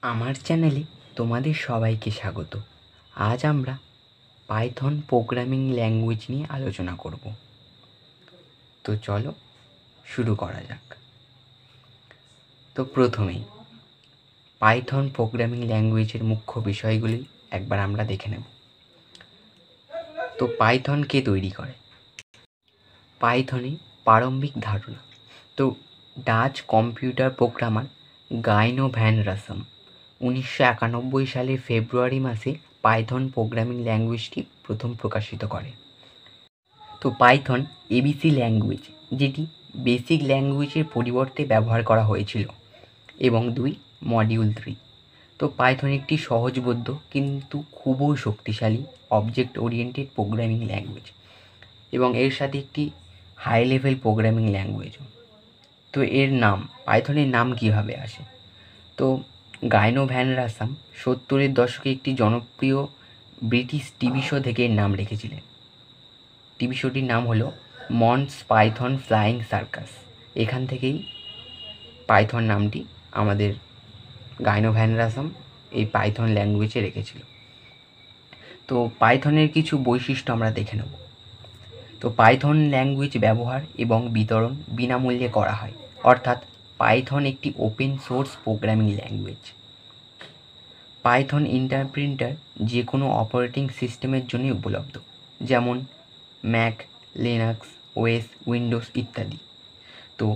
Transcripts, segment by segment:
আমার চ্যানেলে তোমাদের সবাইকে স্বাগত। আজ আমরা পাইথন প্রোগ্রামিং ল্যাঙ্গুয়েজ নিয়ে আলোচনা করব। তো চলো শুরু করা যাক। তো প্রথমেই পাইথন প্রোগ্রামিং ল্যাঙ্গুয়েজের মুখ্য বিষয়গুলি একবার আমরা দেখে নেব। তো পাইথন কে তৈরি করে? পাইথনে প্রারম্ভিক ধারণা। তো Dutch computer programmer Guido van Rossum 1991 সালের ফেব্রুয়ারি মাসে পাইথন প্রোগ্রামিং ল্যাঙ্গুয়েজটি প্রথম প্রকাশিত করে। তো পাইথন এবিসি ল্যাঙ্গুয়েজ, যেটি বেসিক ল্যাঙ্গুয়েজের পরিবর্তে ব্যবহার করা হয়েছিল, এবং 2 মডিউল 3। তো পাইথন একটি সহজবোধ্য কিন্তু খুবই শক্তিশালী অবজেক্ট ওরিয়েন্টেড প্রোগ্রামিং ল্যাঙ্গুয়েজ, এবং এর সাথে একটি হাই লেভেল প্রোগ্রামিং ল্যাঙ্গুয়েজও। তো এর নাম, পাইথনের নাম কীভাবে আসে? তো গাইনো ভ্যান রাসাম 70-এর দশকে একটি জনপ্রিয় ব্রিটিশ টিভি শো থেকে এর নাম রেখেছিলেন। টিভি শোটির নাম হলো মন্টস পাইথন ফ্লাইং সার্কাস। এখান থেকেই পাইথন নামটি আমাদের গাইনো ভ্যান রাসাম এই পাইথন ল্যাঙ্গুয়েজে রেখেছিল। তো পাইথনের কিছু বৈশিষ্ট্য আমরা দেখে নেব। তো পাইথন ল্যাঙ্গুয়েজ ব্যবহার এবং বিতরণ বিনামূল্যে করা হয়, অর্থাৎ পাইথন একটি open source programming language. Python interpreter যে কোনো অপারেটিং সিস্টেমের জন্যই উপলব্ধ, যেমন ম্যাক, লিনাক্স, ওএস, উইন্ডোজ ইত্যাদি। তো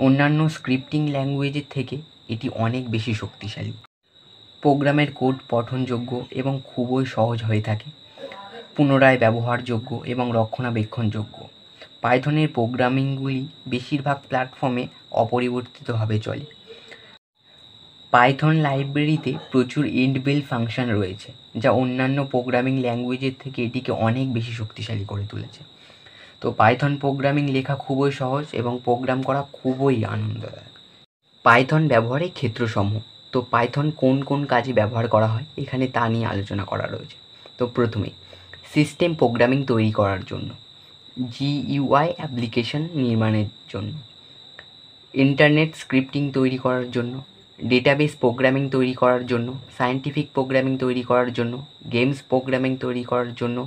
অন্যান্য স্ক্রিপ্টিং ল্যাঙ্গুয়েজের থেকে এটি অনেক বেশি শক্তিশালী। প্রোগ্রামের কোড পঠনযোগ্য এবং খুবই সহজ হয়ে থাকে, পুনরায় ব্যবহারযোগ্য এবং রক্ষণাবেক্ষণযোগ্য। পাইথনের প্রোগ্রামিংগুলি বেশিরভাগ প্ল্যাটফর্মে অপরিবর্তিতভাবে চলে। পাইথন লাইব্রেরিতে প্রচুর ইনবিল্ট ফাংশন রয়েছে, যা অন্যান্য প্রোগ্রামিং ল্যাঙ্গুয়েজের থেকে এটিকে অনেক বেশি শক্তিশালী করে তুলেছে। তো পাইথন প্রোগ্রামিং লেখা খুবই সহজ এবং প্রোগ্রাম করা খুবই আনন্দদায়ক। পাইথন ব্যবহারের ক্ষেত্রসমূহ। তো পাইথন কোন কোন কাজে ব্যবহার করা হয় এখানে তা নিয়ে আলোচনা করা রয়েছে। তো প্রথমে সিস্টেম প্রোগ্রামিং তৈরি করার জন্য, জিইউআই অ্যাপ্লিকেশন নির্মাণের জন্য, ইন্টারনেট স্ক্রিপ্টিং তৈরি করার জন্য, ডেটাবেস প্রোগ্রামিং তৈরি করার জন্য, সায়েন্টিফিক প্রোগ্রামিং তৈরি করার জন্য, গেমস প্রোগ্রামিং তৈরি করার জন্য,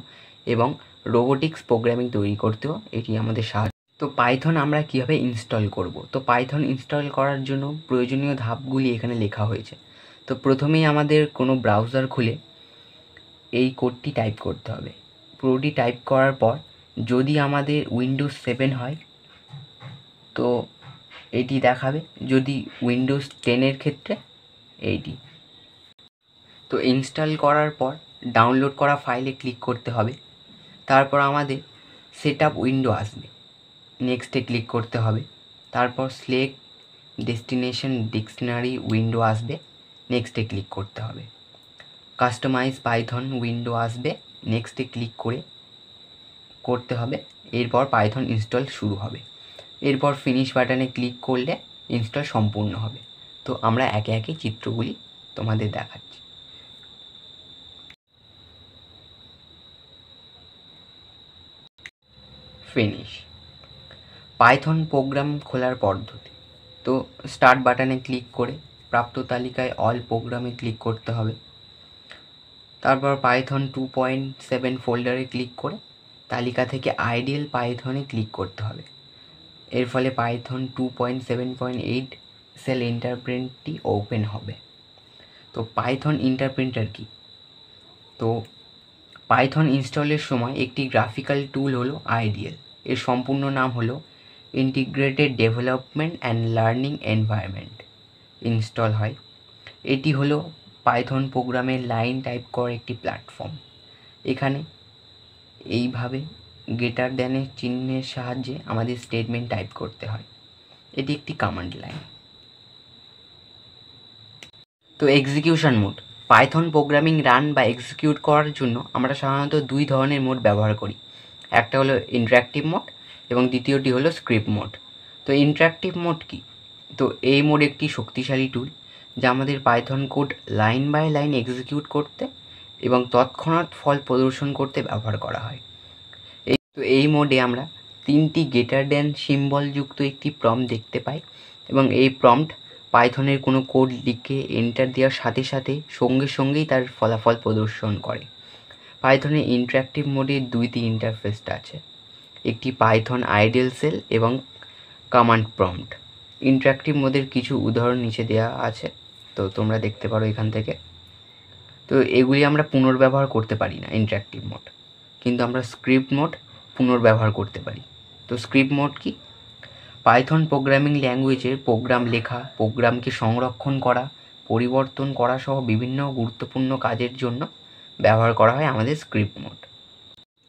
এবং রোবোটিক্স প্রোগ্রামিং তৈরি করতেও এটি আমাদের সাহায্য। তো পাইথন আমরা কীভাবে ইনস্টল করব? তো পাইথন ইনস্টল করার জন্য প্রয়োজনীয় ধাপগুলি এখানে লেখা হয়েছে। তো প্রথমেই আমাদের কোনো ব্রাউজার খুলে এই কোডটি টাইপ করতে হবে। পুরোটি টাইপ করার পর যদি আমাদের উইন্ডোজ 7 হয় তো এটি দেখাবে, যদি উইন্ডোজ 10-এর ক্ষেত্রে এইটি। তো ইনস্টল করার পর ডাউনলোড করা ফাইলে ক্লিক করতে হবে। তারপর আমাদের সেটআপ উইন্ডো আসবে, নেক্সটে ক্লিক করতে হবে। তারপর সিলেক্ট ডেস্টিনেশন ডিকশনারি উইন্ডো আসবে, নেক্সটে ক্লিক করতে হবে। কাস্টমাইজ পাইথন উইন্ডো আসবে, নেক্সটে ক্লিক করতে হবে। এরপর পাইথন ইনস্টল শুরু হবে। এরপর ফিনিশ বাটনে ক্লিক করলে ইনস্টল সম্পূর্ণ হবে। তো আমরা একে একে চিত্রগুলি তোমাদের দেখাচ্ছি। ফিনিশ। পাইথন প্রোগ্রাম খোলার পদ্ধতি। তো স্টার্ট বাটনে ক্লিক করে প্রাপ্ত তালিকায় অল প্রোগ্রামে ক্লিক করতে হবে। তারপর পাইথন 2.7 ফোল্ডারে ক্লিক করে তালিকা থেকে আইডিয়াল পাইথনে ক্লিক করতে হবে। এর ফলে পাইথন 2.7.8 সেল ইন্টারপ্রিটারটি ওপেন হবে। তো পাইথন ইন্টারপ্রিটার কি? তো পাইথন ইনস্টলের সময় একটি গ্রাফিক্যাল টুল হলো আইডিয়াল। এর সম্পূর্ণ নাম হলো integrated development and learning environment install হয়। এটি হলো পাইথন প্রোগ্রামের লাইন টাইপ করার একটি প্ল্যাটফর্ম। এখানে এইভাবে গ্রেটার দ্যানের চিহ্নের সাহায্যে আমাদের স্টেটমেন্ট টাইপ করতে হয়। এটি একটি কমান্ড লাইন। তো execution mode. Python programming run বা এক্সিকিউট করার জন্য আমরা সাধারণত 2 ধরনের মোড ব্যবহার করি। একটা হলো ইন্টারঅ্যাক্টিভ মোড এবং দ্বিতীয়টি হলো স্ক্রিপ্ট মোড। তো ইন্টারঅ্যাক্টিভ মোড কি? তো এই মোড একটি শক্তিশালী টুল যা আমাদের Python code line by line execute করতে এবং তৎক্ষণাৎ ফল প্রদর্শন করতে ব্যবহার করা হয়। এই মোডে আমরা 3টি গ্রেটার দ্যান সিম্বল যুক্ত একটি প্রম্পট দেখতে পাই এবং এই প্রম্পট পাইথনের কোনো কোড লিখে এন্টার দেওয়ার সাথে সাথে সঙ্গেই তার ফলাফল প্রদর্শন করে। পাইথনের ইন্টারঅ্যাক্টিভ মোডের 2টি ইন্টারফেসটা আছে, একটি পাইথন আইডল সেল এবং কমান্ড প্রম্পট। ইন্টারঅ্যাক্টিভ মোডের কিছু উদাহরণ নিচে দেওয়া আছে, তো তোমরা দেখতে পারো এখান থেকে। তো এগুলি আমরা পুনর্ব্যবহার করতে পারি না ইন্টারঅ্যাক্টিভ মোড, কিন্তু আমরা স্ক্রিপ্ট মোড পুনর্ব্যবহার করতে পারি। তো স্ক্রিপ্ট মোড কি? পাইথন প্রোগ্রামিং ল্যাঙ্গুয়েজের প্রোগ্রাম লেখা, প্রোগ্রামকে সংরক্ষণ করা, পরিবর্তন করা সহ বিভিন্ন গুরুত্বপূর্ণ কাজের জন্য ব্যবহার করা হয় আমাদের স্ক্রিপ্ট মোড।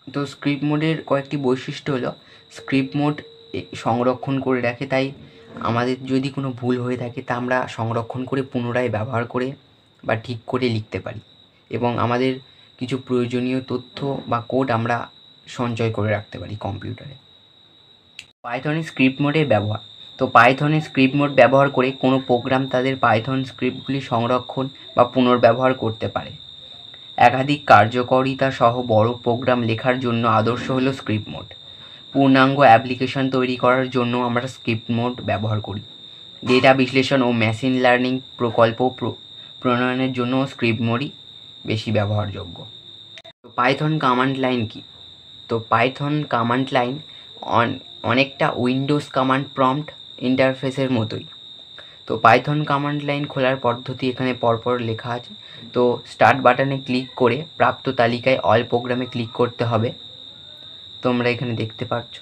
তো স্ক্রিপ্ট মোডের কয়েকটি বৈশিষ্ট্য হলো, স্ক্রিপ্ট মোড সংরক্ষণ করে রাখে, তাই আমাদের যদি কোনো ভুল হয়ে থাকে তা আমরা সংরক্ষণ করে পুনরায় ব্যবহার করে বা ঠিক করে লিখতে পারি, এবং আমাদের কিছু প্রয়োজনীয় তথ্য বা কোড আমরা সঞ্চয় করে রাখতে পারি কম্পিউটারে। পাইথনের স্ক্রিপ্ট মোডের ব্যবহার। তো পাইথনের স্ক্রিপ্ট মোড ব্যবহার করে কোনো প্রোগ্রাম তাদের পাইথন স্ক্রিপ্টগুলি সংরক্ষণ বা পুনর্ব্যবহার করতে পারে। একাধিক কার্যকারিতা সহ বড় প্রোগ্রাম লেখার জন্য আদর্শ হলো স্ক্রিপ্ট মোড। পূর্ণাঙ্গ অ্যাপ্লিকেশন তৈরি করার জন্য আমরা স্ক্রিপ্ট মোড ব্যবহার করি। ডেটা বিশ্লেষণ ও মেশিন লার্নিং প্রকল্প প্রণয়নের জন্য স্ক্রিপ্ট মোডই বেশি ব্যবহারযোগ্য। তো পাইথন কমান্ড লাইন কি? তো পাইথন কমান্ড লাইন অনেকটা উইন্ডোজ কমান্ড প্রম্পট ইন্টারফেসের মতোই। তো পাইথন কমান্ড লাইন খোলার পদ্ধতি এখানে পরপর লেখা আছে। তো স্টার্ট বাটনে ক্লিক করে প্রাপ্ত তালিকায় অল প্রোগ্রামে ক্লিক করতে হবে, তোমরা এখানে দেখতে পাচ্ছ।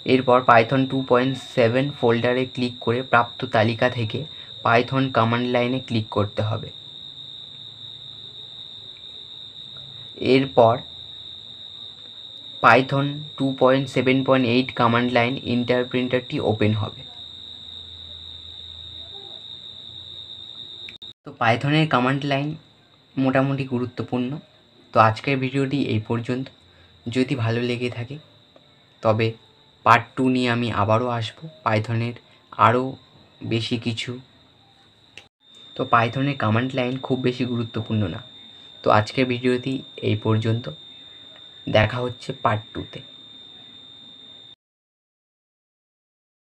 এরপর পাইথন 2.7 ফোল্ডারে ক্লিক করে প্রাপ্ত তালিকা থেকে পাইথন কমান্ড লাইনে ক্লিক করতে হবে। এরপর পাইথন 2.7.8 কমান্ড লাইন ইন্টারপ্রিটারটি ওপেন হবে। তো পাইথনের কমান্ড লাইন মোটামুটি গুরুত্বপূর্ণ। তো আজকের ভিডিওটি এই পর্যন্ত। যদি ভালো লেগে থাকে তবে পার্ট 2 নিয়ে আমি আবারও আসবো, পাইথনের আরও বেশি কিছু। তো পাইথনের কমান্ড লাইন খুব বেশি গুরুত্বপূর্ণ না। তো আজকের ভিডিওটি এই পর্যন্ত, দেখা হচ্ছে পার্ট 2-তে।